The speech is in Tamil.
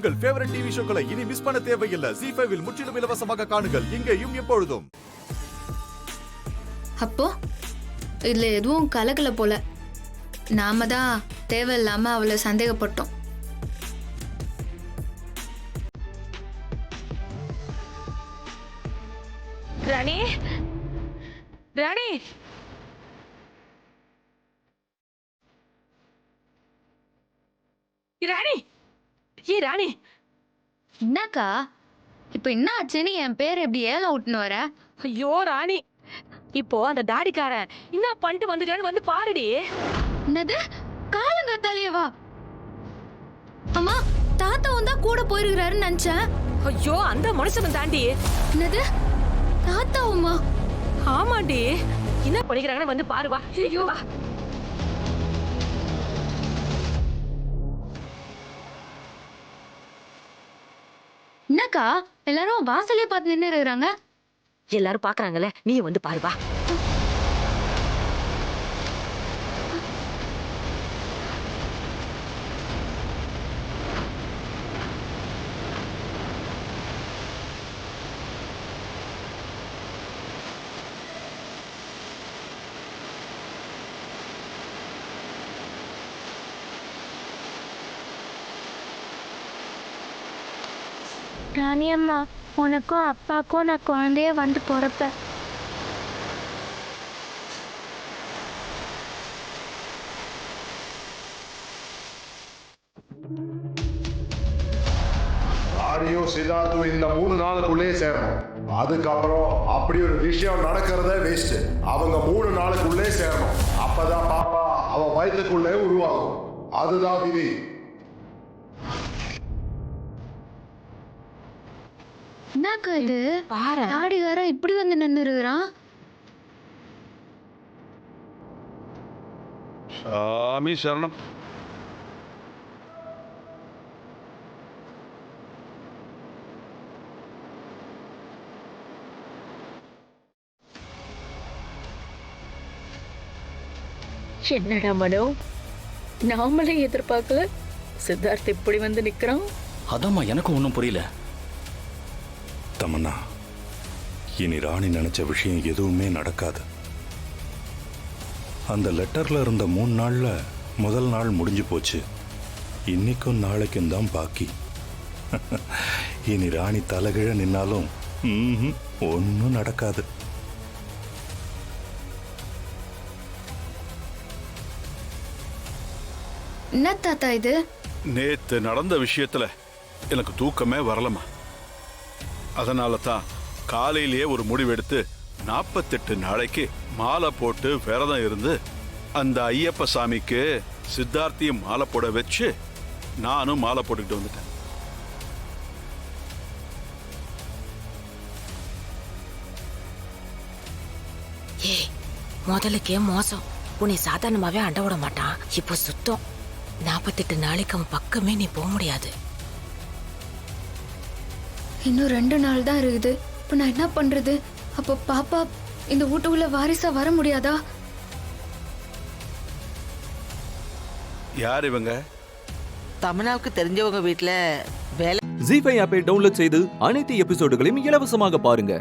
உங்கள் ஃபேவரட் டிவி ஷோக்களை இனி மிஸ் பண்ண தேவையில்லை. ZEE5 இல் முற்றிலும் இலவசமாக காணுங்கள். இங்கேயும் எப்பொழுதும். அப்போ இதுல எதுவும் கலக்கல போல. நாம தான் தேவையில்லாம அவளை சந்தேகப்பட்டோம். ராணி ராணி ராணி ராணி என்னக்கா இப்ப என்ன ஆச்சுன்னு என் பேர் எப்படி ஏல விட்டுன்னு வர? ஐயோ ராணி, இப்போ அந்த தாடிக்காரன் என்ன பண்ணிட்டு வந்துட்டான்னு வந்து பாருடி. என்னது காலங்காத்தாலேவா? அம்மா தாத்தாவும் தான் கூட போயிருக்கிறாருன்னு நினைச்சேன். ஐயோ அந்த மனுஷன் தாண்டி. என்னது தாத்தாவுமா? ஆமாண்டி, என்ன பண்ணிக்கிறாங்கன்னு வந்து பாரு வா. ஐயோ வா. என்னக்கா எல்லாரும் வாசலே பார்த்து நின்று இருக்கிறாங்க? எல்லாரும் பாக்குறாங்கல்ல, நீ வந்து பாரு வா. ராணி அம்மா, உனக்கும் அப்பாக்கும் நான் குழந்தைய வந்து பிறப்பேன். ஆரியும் சித்தார்த்தும் இந்த 3 நாளுக்குள்ளே சேரணும். அதுக்கப்புறம் அப்படி ஒரு விஷயம் நடக்கிறதே வேஸ்ட். அவங்க 3 நாளுக்குள்ளே சேரணும். அப்பதான் பாப்பா அவ வயிற்றுக்குள்ளே உருவாகும். அதுதான் விதி. என்னக்கா இது? பாரு தாடிகாரன் இப்படி வந்து நின்று இருக்கிறான். சாமி சரணம். என்னடா மனோ, நாமளே எதிர்பார்க்கல சித்தார்த் இப்படி வந்து நிக்கிறான். அதாம்மா எனக்கும் ஒன்றும் புரியல. தமன்னா, இனி ராணி நினைச்ச விஷயம் எதுவுமே நடக்காது. அந்த லெட்டர்ல இருந்த 3 நாள்ல முதல் நாள் முடிஞ்சு போச்சு. இன்னைக்கும் நாளைக்கும் தான் பாக்கி. இனி ராணி தலைகிழ நின்னாலும் ஒன்னும் நடக்காது. என்ன தாத்தா இது? நேத்து நடந்த விஷயத்துல எனக்கு தூக்கமே வரலமா. அதனால தான் காலையிலேயே ஒரு முடிவெடுத்து 48 நாளைக்கு மாலை போட்டு விரதம் இருந்து அந்த ஐயப்ப சாமிக்கு சித்தார்த்தியும் மாலை போட வச்சு நானும் மாலை போட்டுக்கிட்டு வந்துட்டேன். ஏய், முதலுக்கே மோசம். உன்னை சாதாரணமாவே அண்ட விட மாட்டான். இப்போ சுத்தம். 48 நாளைக்கு அவன் பக்கமே நீ போக முடியாது. இன்னும் 2 நாள் தான் இருக்குது. இப்ப நான் என்ன பண்றது? அப்ப பாப்பா இந்த வீட்டுக்குள்ள வாரிசா வர முடியாதா? யார் இவங்க? தமன்னாவுக்கு தெரிஞ்சவங்க வீட்டுல வேலை. ZEE5 ஆப்பை டவுன்லோட் செய்து அனைத்து எபிசோடுகளையும் இலவசமாக பாருங்க.